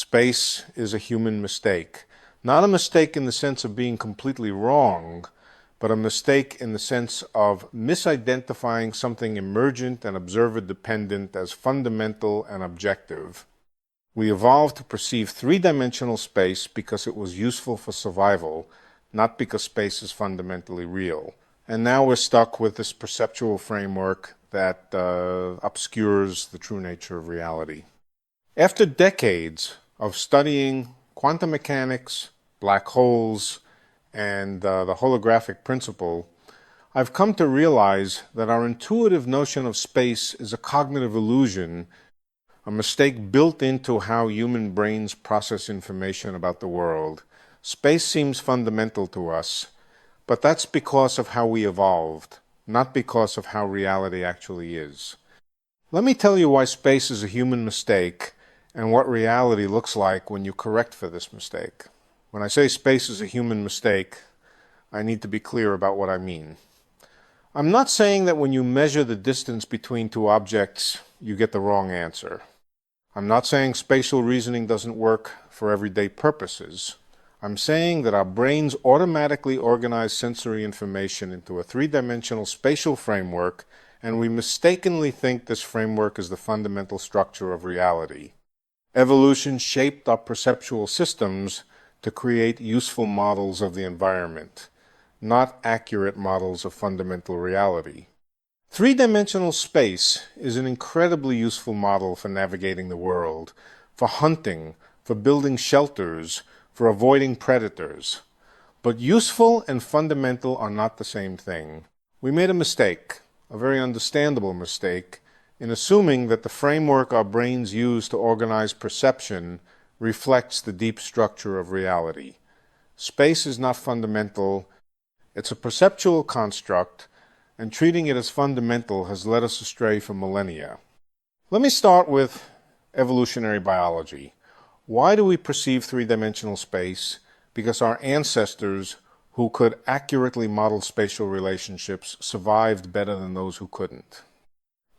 Space is a human mistake. Not a mistake in the sense of being completely wrong, but a mistake in the sense of misidentifying something emergent and observer-dependent as fundamental and objective. We evolved to perceive three-dimensional space because it was useful for survival, not because space is fundamentally real. And now we're stuck with this perceptual framework that obscures the true nature of reality. After decades of studying quantum mechanics, black holes, and the holographic principle, I've come to realize that our intuitive notion of space is a cognitive illusion, a mistake built into how human brains process information about the world. Space seems fundamental to us, but that's because of how we evolved, not because of how reality actually is. Let me tell you why space is a human mistake and what reality looks like when you correct for this mistake. When I say space is a human mistake, I need to be clear about what I mean. I'm not saying that when you measure the distance between two objects, you get the wrong answer. I'm not saying spatial reasoning doesn't work for everyday purposes. I'm saying that our brains automatically organize sensory information into a three-dimensional spatial framework, and we mistakenly think this framework is the fundamental structure of reality. Evolution shaped our perceptual systems to create useful models of the environment, not accurate models of fundamental reality. Three-dimensional space is an incredibly useful model for navigating the world, for hunting, for building shelters, for avoiding predators. But useful and fundamental are not the same thing. We made a mistake, a very understandable mistake, in assuming that the framework our brains use to organize perception reflects the deep structure of reality. Space is not fundamental, it's a perceptual construct, and treating it as fundamental has led us astray for millennia. Let me start with evolutionary biology. Why do we perceive three-dimensional space? Because our ancestors, who could accurately model spatial relationships, survived better than those who couldn't.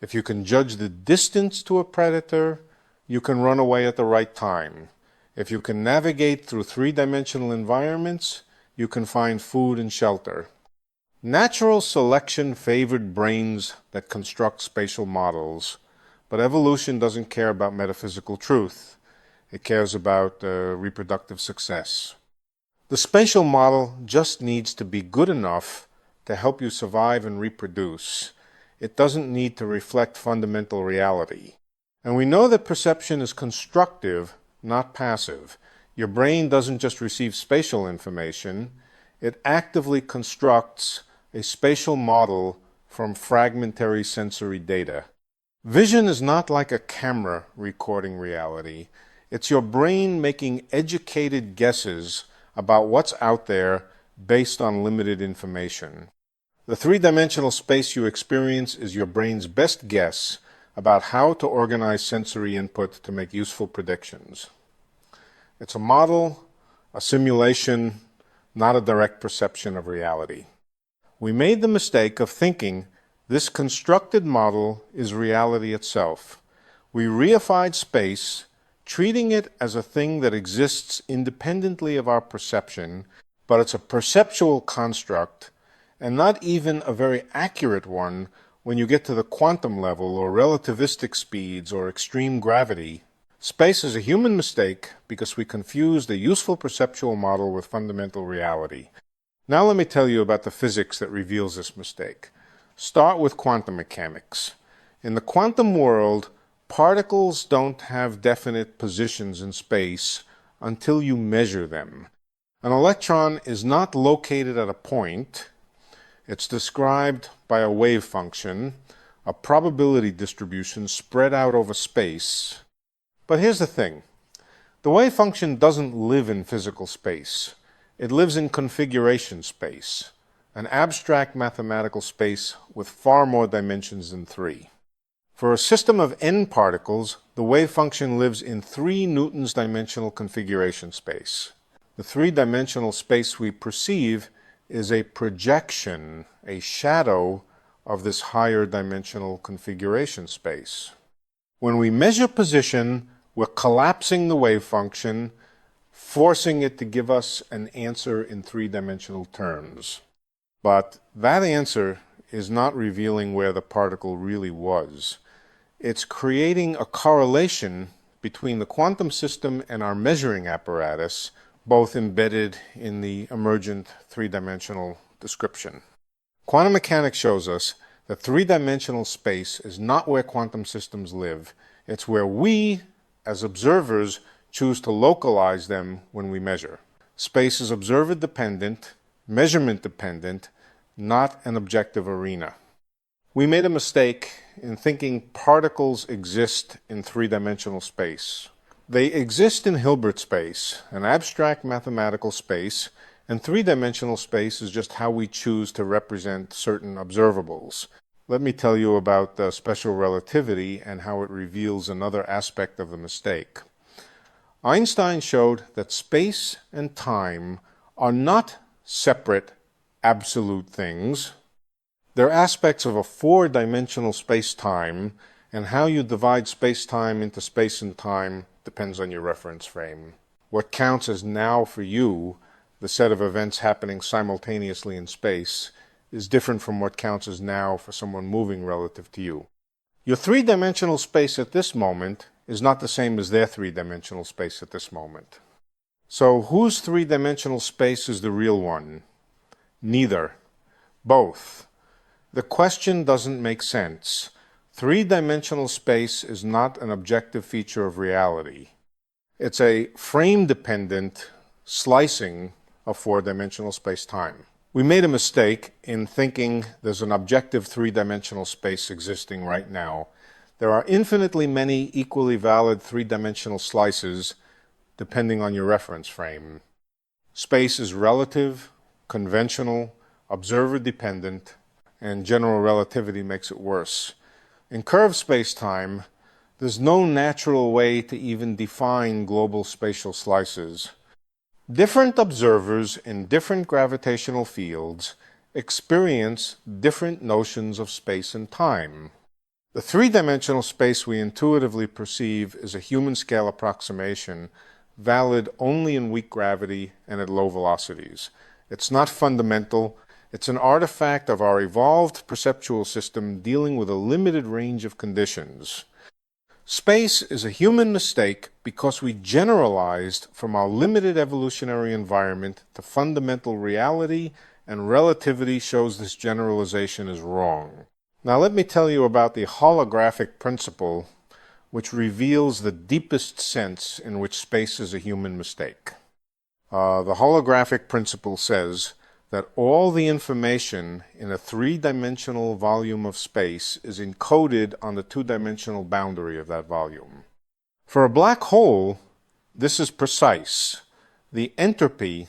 If you can judge the distance to a predator, you can run away at the right time. If you can navigate through three-dimensional environments, you can find food and shelter. Natural selection favored brains that construct spatial models, but evolution doesn't care about metaphysical truth. It cares about reproductive success. The spatial model just needs to be good enough to help you survive and reproduce. It doesn't need to reflect fundamental reality. And we know that perception is constructive, not passive. Your brain doesn't just receive spatial information, it actively constructs a spatial model from fragmentary sensory data. Vision is not like a camera recording reality. It's your brain making educated guesses about what's out there based on limited information. The three-dimensional space you experience is your brain's best guess about how to organize sensory input to make useful predictions. It's a model, a simulation, not a direct perception of reality. We made the mistake of thinking this constructed model is reality itself. We reified space, treating it as a thing that exists independently of our perception, but it's a perceptual construct, and not even a very accurate one when you get to the quantum level or relativistic speeds or extreme gravity. Space is a human mistake because we confused a useful perceptual model with fundamental reality. Now let me tell you about the physics that reveals this mistake. Start with quantum mechanics. In the quantum world, particles don't have definite positions in space until you measure them. An electron is not located at a point. It's described by a wave function, a probability distribution spread out over space. But here's the thing. The wave function doesn't live in physical space. It lives in configuration space, an abstract mathematical space with far more dimensions than 3. For a system of n particles, the wave function lives in 3 Newton's dimensional configuration space. The 3-dimensional space we perceive is a projection, a shadow of this higher dimensional configuration space. When we measure position, We're collapsing the wave function, forcing it to give us an answer in three-dimensional terms. But that answer is not revealing where the particle really was. It's creating a correlation between the quantum system and our measuring apparatus, both embedded in the emergent three-dimensional description. Quantum mechanics shows us that three-dimensional space is not where quantum systems live. It's where we, as observers, choose to localize them when we measure. Space is observer-dependent, measurement-dependent, not an objective arena. We made a mistake in thinking particles exist in three-dimensional space. They exist in Hilbert space, an abstract mathematical space, and three-dimensional space is just how we choose to represent certain observables. Let me tell you about special relativity and how it reveals another aspect of the mistake. Einstein showed that space and time are not separate, absolute things. They're aspects of a four-dimensional space-time, and how you divide space-time into space and time depends on your reference frame. What counts as now for you, the set of events happening simultaneously in space, is different from what counts as now for someone moving relative to you. Your three-dimensional space at this moment is not the same as their three-dimensional space at this moment. So whose three-dimensional space is the real one? Neither. Both. The question doesn't make sense. Three-dimensional space is not an objective feature of reality. It's a frame-dependent slicing of four-dimensional space-time. We made a mistake in thinking there's an objective three-dimensional space existing right now. There are infinitely many equally valid three-dimensional slices depending on your reference frame. Space is relative, conventional, observer-dependent, and general relativity makes it worse. In curved space-time, there's no natural way to even define global spatial slices. Different observers in different gravitational fields experience different notions of space and time. The three-dimensional space we intuitively perceive is a human-scale approximation valid only in weak gravity and at low velocities. It's not fundamental. It's an artifact of our evolved perceptual system dealing with a limited range of conditions. Space is a human mistake because we generalized from our limited evolutionary environment to fundamental reality, and relativity shows this generalization is wrong. Now let me tell you about the holographic principle, which reveals the deepest sense in which space is a human mistake. The holographic principle says that all the information in a three-dimensional volume of space is encoded on the two-dimensional boundary of that volume. For a black hole, this is precise. The entropy,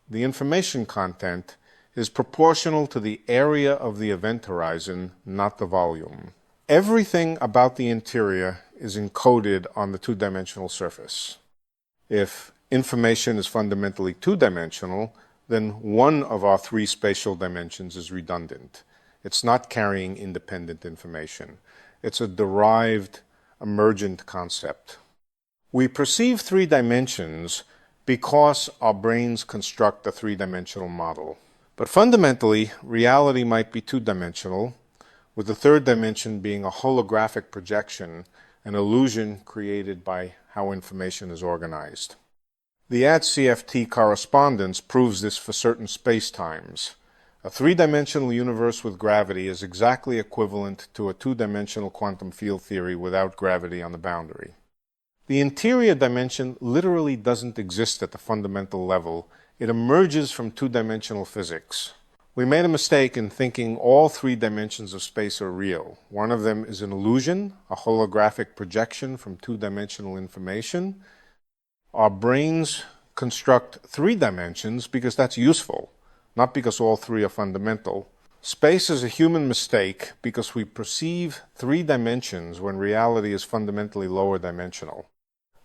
the information content, is proportional to the area of the event horizon, not the volume. Everything about the interior is encoded on the two-dimensional surface. If information is fundamentally two-dimensional, then one of our three spatial dimensions is redundant. It's not carrying independent information. It's a derived, emergent concept. We perceive three dimensions because our brains construct a three-dimensional model. But fundamentally, reality might be two-dimensional, with the third dimension being a holographic projection, an illusion created by how information is organized. The AD-CFT correspondence proves this for certain spacetimes. A three-dimensional universe with gravity is exactly equivalent to a two-dimensional quantum field theory without gravity on the boundary. The interior dimension literally doesn't exist at the fundamental level. It emerges from two-dimensional physics. We made a mistake in thinking all three dimensions of space are real. One of them is an illusion, a holographic projection from two-dimensional information. Our brains construct three dimensions because that's useful, not because all three are fundamental. Space is a human mistake because we perceive three dimensions when reality is fundamentally lower dimensional.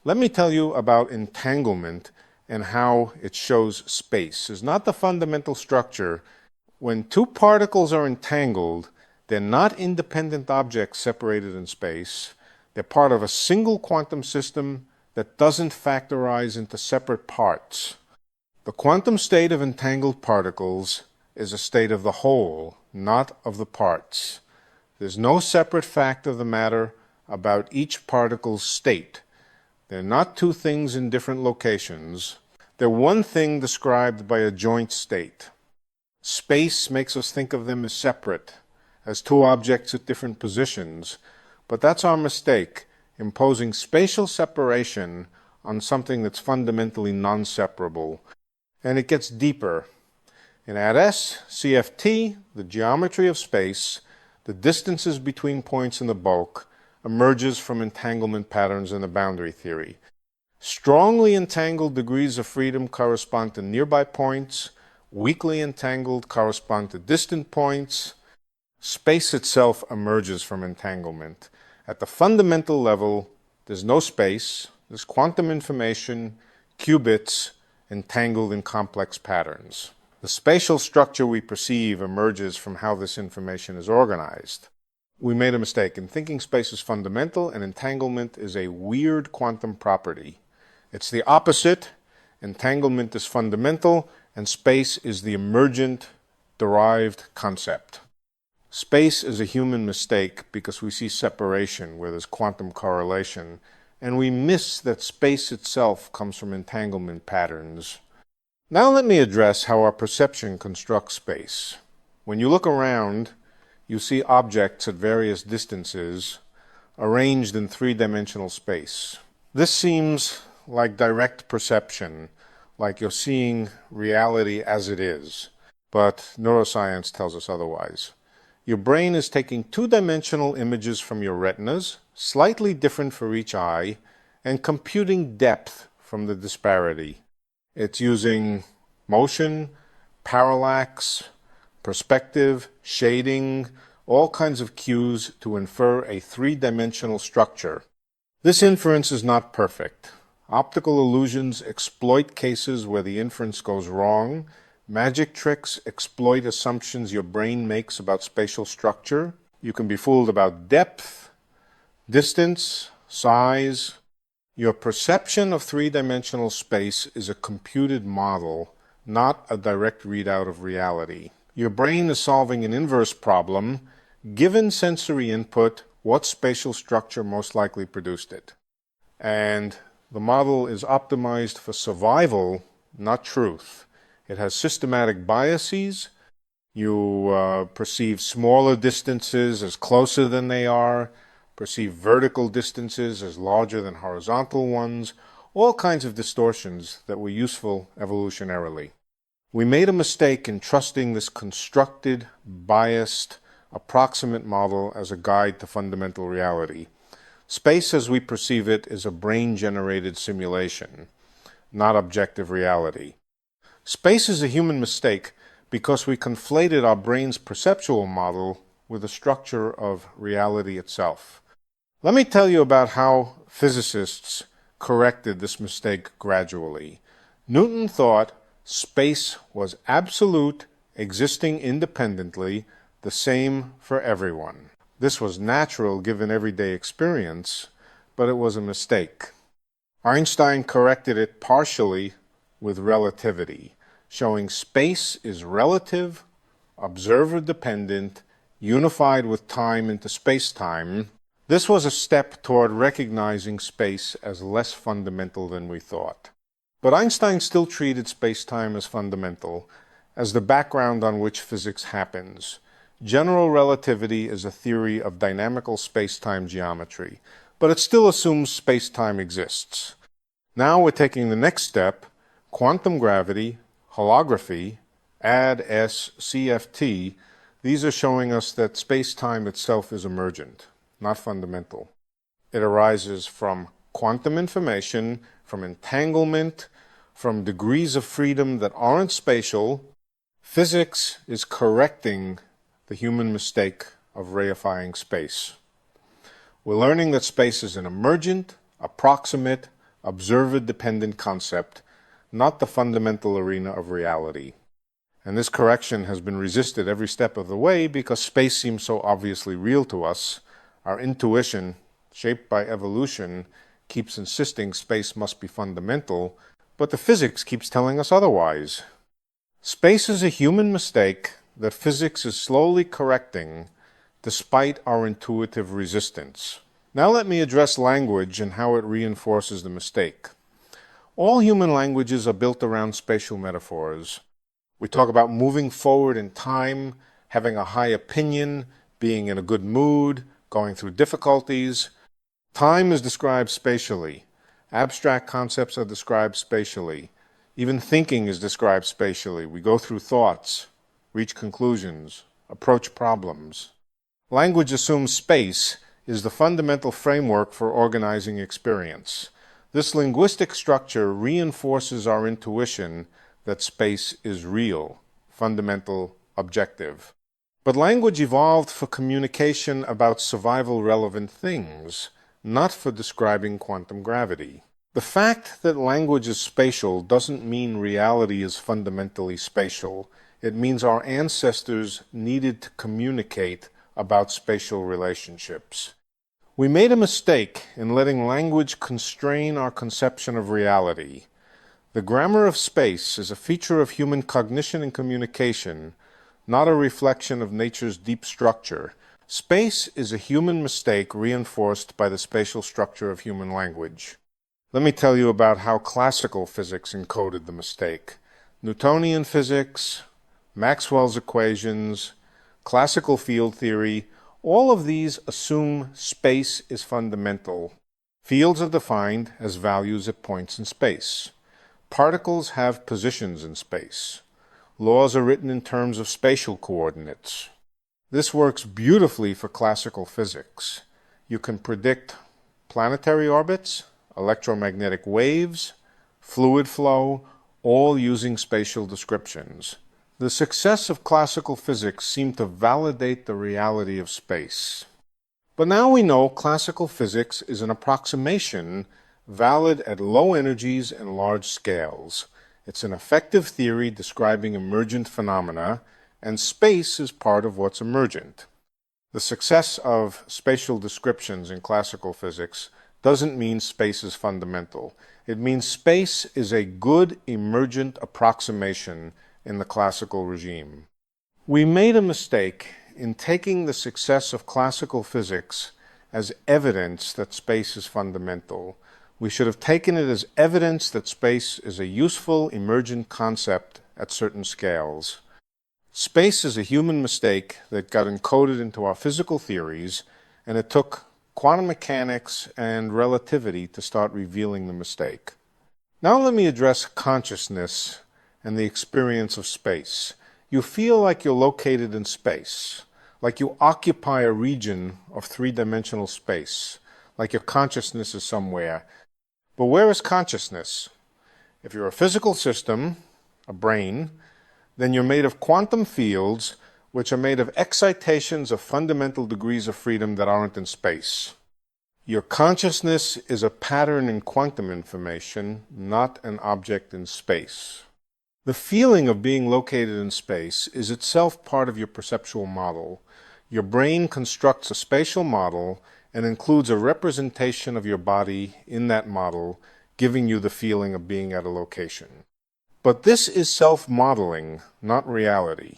Let me tell you about entanglement and how it shows space is not the fundamental structure. When two particles are entangled, they're not independent objects separated in space. They're part of a single quantum system that doesn't factorize into separate parts. The quantum state of entangled particles is a state of the whole, not of the parts. There's no separate fact of the matter about each particle's state. They're not two things in different locations. They're one thing described by a joint state. Space makes us think of them as separate, as two objects at different positions, but that's our mistake, imposing spatial separation on something that's fundamentally non-separable. And it gets deeper. In ADS, CFT, the geometry of space, the distances between points in the bulk, emerges from entanglement patterns in the boundary theory. Strongly entangled degrees of freedom correspond to nearby points, weakly entangled correspond to distant points. Space itself emerges from entanglement. At the fundamental level, there's no space, there's quantum information, qubits, entangled in complex patterns. The spatial structure we perceive emerges from how this information is organized. We made a mistake in thinking space is fundamental and entanglement is a weird quantum property. It's the opposite. Entanglement is fundamental and space is the emergent, derived concept. Space is a human mistake because we see separation where there's quantum correlation, and we miss that space itself comes from entanglement patterns. Now let me address how our perception constructs space. When you look around, you see objects at various distances arranged in three-dimensional space. This seems like direct perception, like you're seeing reality as it is, but neuroscience tells us otherwise. Your brain is taking two-dimensional images from your retinas, slightly different for each eye, and computing depth from the disparity. It's using motion, parallax, perspective, shading, all kinds of cues to infer a three-dimensional structure. This inference is not perfect. Optical illusions exploit cases where the inference goes wrong. Magic tricks exploit assumptions your brain makes about spatial structure. You can be fooled about depth, distance, size. Your perception of three-dimensional space is a computed model, not a direct readout of reality. Your brain is solving an inverse problem. Given sensory input, what spatial structure most likely produced it? And the model is optimized for survival, not truth. It has systematic biases. You perceive smaller distances as closer than they are, perceive vertical distances as larger than horizontal ones, all kinds of distortions that were useful evolutionarily. We made a mistake in trusting this constructed, biased, approximate model as a guide to fundamental reality. Space as we perceive it is a brain-generated simulation, not objective reality. Space is a human mistake because we conflated our brain's perceptual model with the structure of reality itself. Let me tell you about how physicists corrected this mistake gradually. Newton thought space was absolute, existing independently, the same for everyone. This was natural given everyday experience, but it was a mistake. Einstein corrected it partially with relativity, showing space is relative, observer-dependent, unified with time into spacetime. This was a step toward recognizing space as less fundamental than we thought. But Einstein still treated spacetime as fundamental, as the background on which physics happens. General relativity is a theory of dynamical spacetime geometry, but it still assumes spacetime exists. Now we're taking the next step, quantum gravity, holography, AD-S, CFT. These are showing us that spacetime itself is emergent, not fundamental. It arises from quantum information, from entanglement, from degrees of freedom that aren't spatial. Physics is correcting the human mistake of reifying space. We're learning that space is an emergent, approximate, observer-dependent concept, not the fundamental arena of reality. And this correction has been resisted every step of the way because space seems so obviously real to us. Our intuition shaped by evolution, keeps insisting space must be fundamental, but the physics keeps telling us otherwise. Space is a human mistake that physics is slowly correcting despite our intuitive resistance. Now let me address language and how it reinforces the mistake. All human languages are built around spatial metaphors. We talk about moving forward in time, having a high opinion, being in a good mood, going through difficulties. Time is described spatially. Abstract concepts are described spatially. Even thinking is described spatially. We go through thoughts, reach conclusions, approach problems. Language assumes space is the fundamental framework for organizing experience. This linguistic structure reinforces our intuition that space is real, fundamental, objective. But language evolved for communication about survival-relevant things, not for describing quantum gravity. The fact that language is spatial doesn't mean reality is fundamentally spatial. It means our ancestors needed to communicate about spatial relationships. We made a mistake in letting language constrain our conception of reality. The grammar of space is a feature of human cognition and communication, not a reflection of nature's deep structure. Space is a human mistake reinforced by the spatial structure of human language. Let me tell you about how classical physics encoded the mistake. Newtonian physics, Maxwell's equations, classical field theory, all of these assume space is fundamental. Fields are defined as values at points in space. Particles have positions in space. Laws are written in terms of spatial coordinates. This works beautifully for classical physics. You can predict planetary orbits, electromagnetic waves, fluid flow, all using spatial descriptions. The success of classical physics seemed to validate the reality of space. But now we know classical physics is an approximation valid at low energies and large scales. It's an effective theory describing emergent phenomena, and space is part of what's emergent. The success of spatial descriptions in classical physics doesn't mean space is fundamental. It means space is a good emergent approximation in the classical regime. We made a mistake in taking the success of classical physics as evidence that space is fundamental. We should have taken it as evidence that space is a useful emergent concept at certain scales. Space is a human mistake that got encoded into our physical theories, and it took quantum mechanics and relativity to start revealing the mistake. Now let me address consciousness and the experience of space. You feel like you're located in space, like you occupy a region of three-dimensional space, like your consciousness is somewhere. But where is consciousness? If you're a physical system, a brain, then you're made of quantum fields which are made of excitations of fundamental degrees of freedom that aren't in space. Your consciousness is a pattern in quantum information, not an object in space. The feeling of being located in space is itself part of your perceptual model. Your brain constructs a spatial model and includes a representation of your body in that model, giving you the feeling of being at a location. But this is self-modeling, not reality.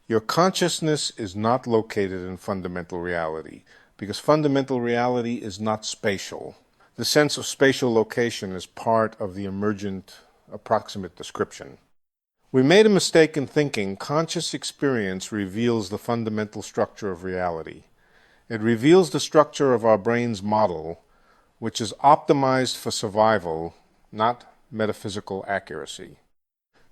Your consciousness is not located in fundamental reality, because fundamental reality is not spatial. The sense of spatial location is part of the emergent approximate description. We made a mistake in thinking conscious experience reveals the fundamental structure of reality. It reveals the structure of our brain's model, which is optimized for survival, not metaphysical accuracy.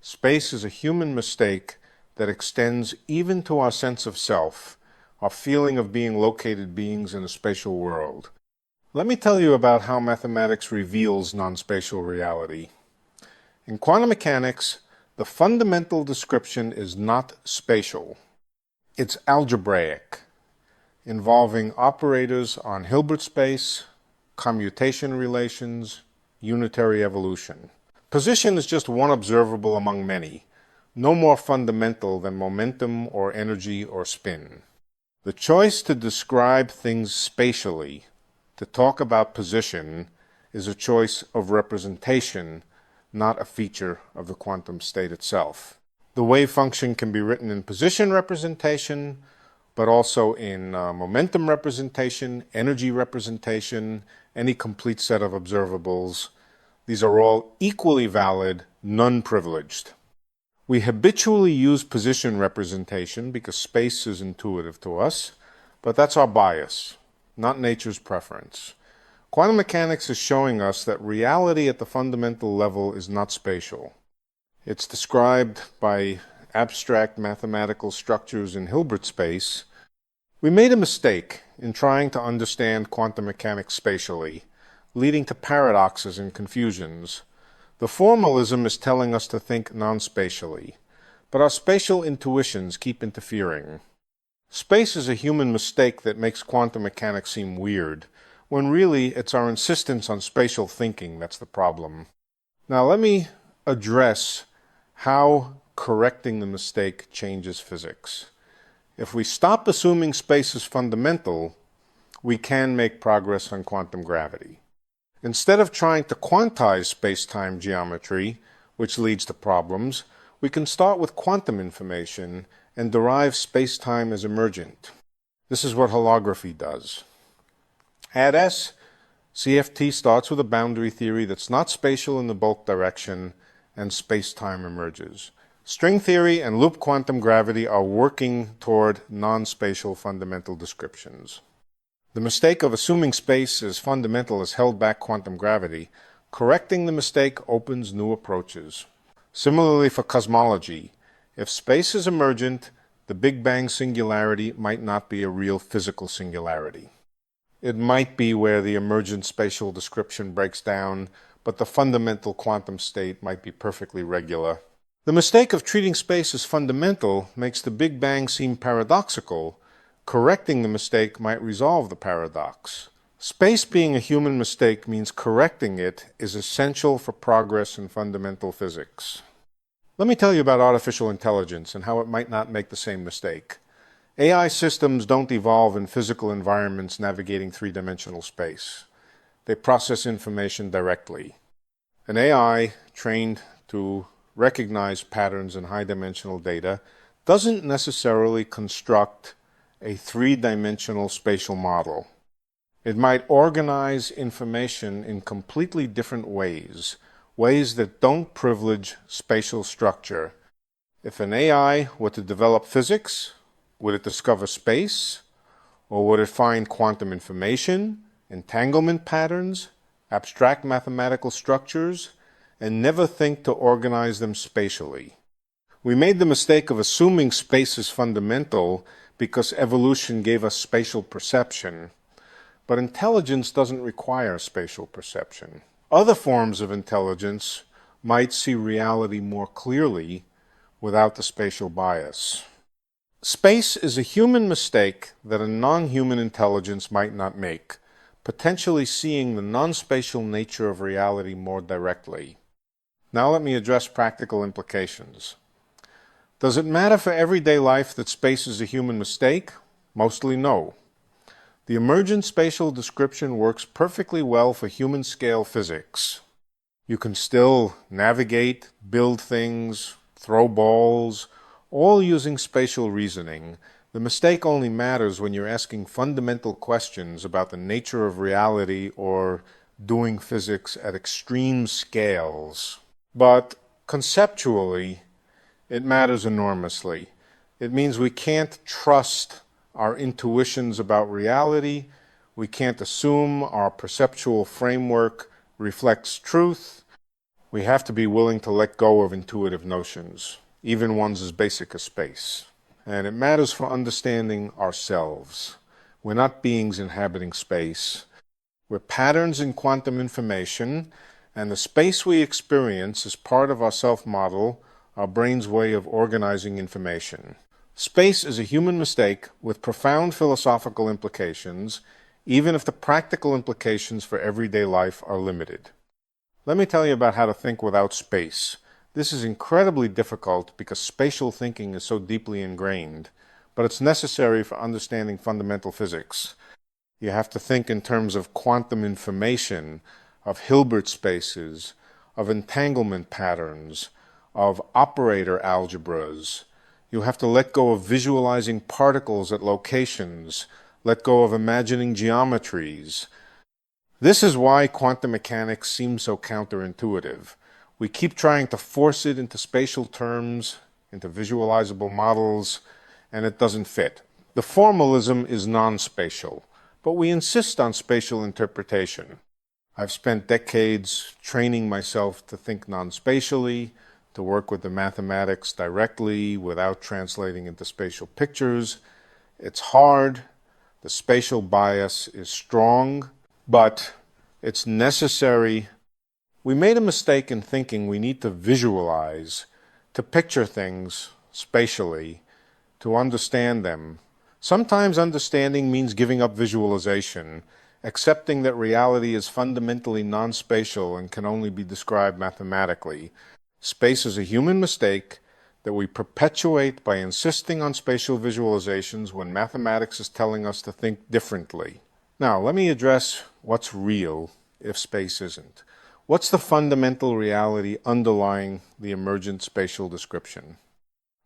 Space is a human mistake that extends even to our sense of self, our feeling of being located beings in a spatial world. Let me tell you about how mathematics reveals non-spatial reality. In quantum mechanics, the fundamental description is not spatial. It's algebraic, involving operators on Hilbert space, commutation relations, unitary evolution. Position is just one observable among many, no more fundamental than momentum or energy or spin. The choice to describe things spatially To talk about position is a choice of representation, not a feature of the quantum state itself. The wave function can be written in position representation, but also in momentum representation, energy representation, any complete set of observables. These are all equally valid, non-privileged. We habitually use position representation because space is intuitive to us, but that's our bias, not nature's preference. Quantum mechanics is showing us that reality at the fundamental level is not spatial. It's described by abstract mathematical structures in Hilbert space. We made a mistake in trying to understand quantum mechanics spatially, leading to paradoxes and confusions. The formalism is telling us to think non-spatially, but our spatial intuitions keep interfering. Space is a human mistake that makes quantum mechanics seem weird, when really it's our insistence on spatial thinking that's the problem. Now let me address how correcting the mistake changes physics. If we stop assuming space is fundamental, we can make progress on quantum gravity. Instead of trying to quantize space-time geometry, which leads to problems, we can start with quantum information and derive space-time as emergent. This is what holography does. At S, CFT starts with a boundary theory that's not spatial in the bulk direction, and space-time emerges. String theory and loop quantum gravity are working toward non-spatial fundamental descriptions. The mistake of assuming space is fundamental has held back quantum gravity. Correcting the mistake opens new approaches. Similarly for cosmology, if space is emergent, the Big Bang singularity might not be a real physical singularity. It might be where the emergent spatial description breaks down, but the fundamental quantum state might be perfectly regular. The mistake of treating space as fundamental makes the Big Bang seem paradoxical. Correcting the mistake might resolve the paradox. Space being a human mistake means correcting it is essential for progress in fundamental physics. Let me tell you about artificial intelligence and how it might not make the same mistake. AI systems don't evolve in physical environments navigating three-dimensional space. They process information directly. An AI trained to recognize patterns in high-dimensional data doesn't necessarily construct a three-dimensional spatial model. It might organize information in completely different ways, ways that don't privilege spatial structure. If an AI were to develop physics, would it discover space? Or would it find quantum information, entanglement patterns, abstract mathematical structures, and never think to organize them spatially? We made the mistake of assuming space is fundamental because evolution gave us spatial perception. But intelligence doesn't require spatial perception. Other forms of intelligence might see reality more clearly without the spatial bias. Space is a human mistake that a non-human intelligence might not make, potentially seeing the non-spatial nature of reality more directly. Now let me address practical implications. Does it matter for everyday life that space is a human mistake? Mostly no. The emergent spatial description works perfectly well for human-scale physics. You can still navigate, build things, throw balls, all using spatial reasoning. The mistake only matters when you're asking fundamental questions about the nature of reality or doing physics at extreme scales. But conceptually, it matters enormously. It means we can't trust our intuitions about reality. We can't assume our perceptual framework reflects truth. We have to be willing to let go of intuitive notions, even ones as basic as space. And it matters for understanding ourselves. We're not beings inhabiting space. We're patterns in quantum information, and the space we experience is part of our self-model, our brain's way of organizing information. Space is a human mistake with profound philosophical implications, even if the practical implications for everyday life are limited. Let me tell you about how to think without space. This is incredibly difficult because spatial thinking is so deeply ingrained, but it's necessary for understanding fundamental physics. You have to think in terms of quantum information, of Hilbert spaces, of entanglement patterns, of operator algebras. You have to let go of visualizing particles at locations, let go of imagining geometries. This is why quantum mechanics seems so counterintuitive. We keep trying to force it into spatial terms, into visualizable models, and it doesn't fit. The formalism is non-spatial, but we insist on spatial interpretation. I've spent decades training myself to think non-spatially, to work with the mathematics directly without translating into spatial pictures. It's hard. The spatial bias is strong, but it's necessary. We made a mistake in thinking we need to visualize, to picture things spatially, to understand them. Sometimes understanding means giving up visualization, accepting that reality is fundamentally non-spatial and can only be described mathematically. Space is a human mistake that we perpetuate by insisting on spatial visualizations when mathematics is telling us to think differently. Now, let me address what's real if space isn't. What's the fundamental reality underlying the emergent spatial description?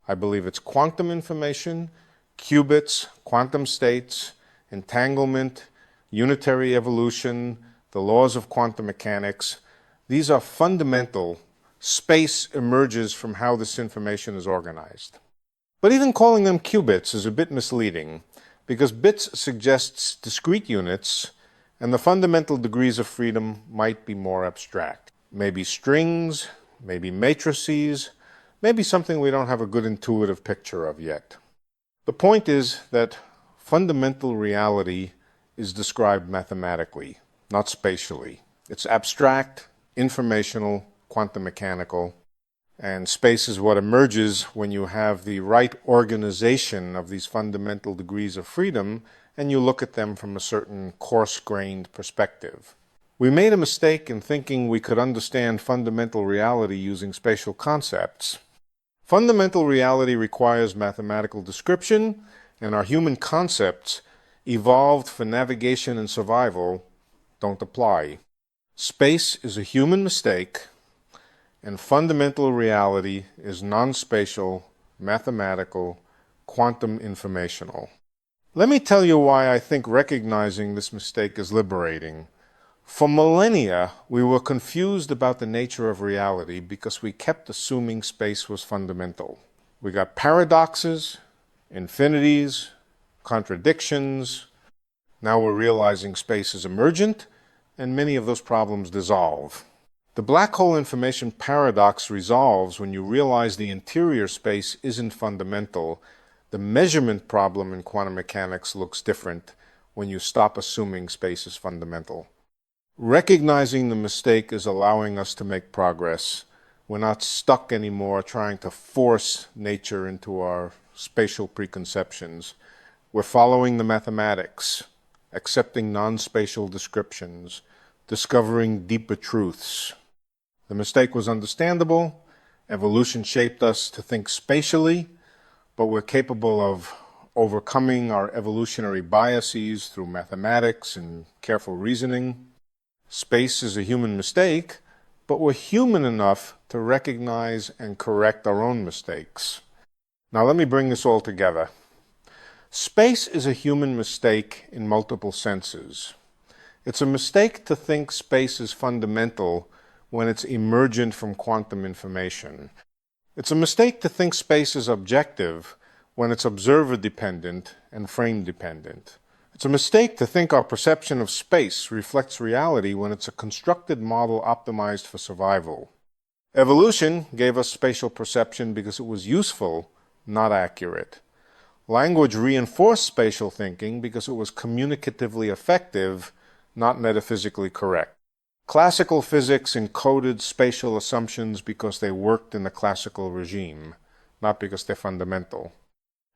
I believe it's quantum information, qubits, quantum states, entanglement, unitary evolution, the laws of quantum mechanics. These are fundamental. Space emerges from how this information is organized. But even calling them qubits is a bit misleading, because bits suggests discrete units, and the fundamental degrees of freedom might be more abstract. Maybe strings, maybe matrices, maybe something we don't have a good intuitive picture of yet. The point is that fundamental reality is described mathematically, not spatially. It's abstract, informational, quantum mechanical, and space is what emerges when you have the right organization of these fundamental degrees of freedom and you look at them from a certain coarse-grained perspective. We made a mistake in thinking we could understand fundamental reality using spatial concepts. Fundamental reality requires mathematical description, and our human concepts, evolved for navigation and survival, don't apply. Space is a human mistake, and fundamental reality is non-spatial, mathematical, quantum informational. Let me tell you why I think recognizing this mistake is liberating. For millennia, we were confused about the nature of reality because we kept assuming space was fundamental. We got paradoxes, infinities, contradictions. Now we're realizing space is emergent, and many of those problems dissolve. The black hole information paradox resolves when you realize the interior space isn't fundamental. The measurement problem in quantum mechanics looks different when you stop assuming space is fundamental. Recognizing the mistake is allowing us to make progress. We're not stuck anymore trying to force nature into our spatial preconceptions. We're following the mathematics, accepting non-spatial descriptions, discovering deeper truths. The mistake was understandable. Evolution shaped us to think spatially, but we're capable of overcoming our evolutionary biases through mathematics and careful reasoning. Space is a human mistake, but we're human enough to recognize and correct our own mistakes. Now let me bring this all together. Space is a human mistake in multiple senses. It's a mistake to think space is fundamental when it's emergent from quantum information. It's a mistake to think space is objective when it's observer-dependent and frame-dependent. It's a mistake to think our perception of space reflects reality when it's a constructed model optimized for survival. Evolution gave us spatial perception because it was useful, not accurate. Language reinforced spatial thinking because it was communicatively effective, not metaphysically correct. Classical physics encoded spatial assumptions because they worked in the classical regime, not because they're fundamental.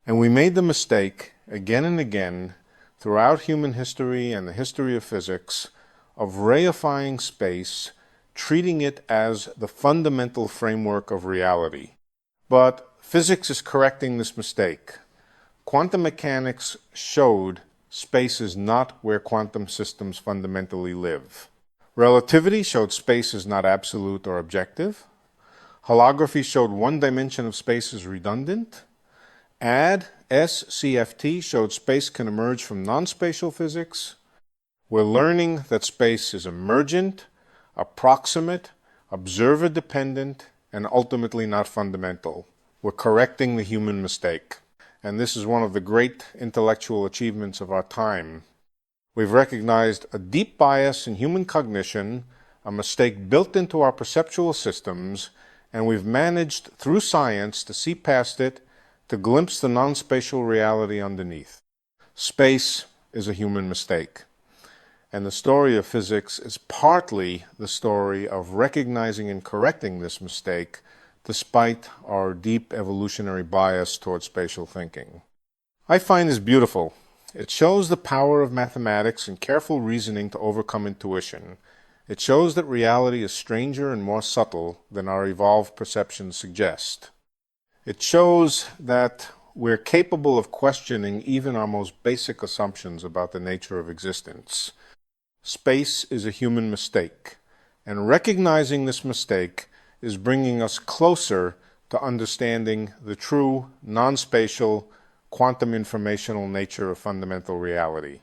And we made the mistake, again and again, throughout human history and the history of physics, of reifying space, treating it as the fundamental framework of reality. But physics is correcting this mistake. Quantum mechanics showed space is not where quantum systems fundamentally live. Relativity showed space is not absolute or objective. Holography showed one dimension of space is redundant. SCFT showed space can emerge from non-spatial physics. We're learning that space is emergent, approximate, observer-dependent, and ultimately not fundamental. We're correcting the human mistake. And this is one of the great intellectual achievements of our time. We've recognized a deep bias in human cognition, a mistake built into our perceptual systems, and we've managed, through science, to see past it, to glimpse the non-spatial reality underneath. Space is a human mistake. And the story of physics is partly the story of recognizing and correcting this mistake despite our deep evolutionary bias toward spatial thinking. I find this beautiful. It shows the power of mathematics and careful reasoning to overcome intuition. It shows that reality is stranger and more subtle than our evolved perceptions suggest. It shows that we're capable of questioning even our most basic assumptions about the nature of existence. Space is a human mistake, and recognizing this mistake is bringing us closer to understanding the true non-spatial, quantum informational nature of fundamental reality.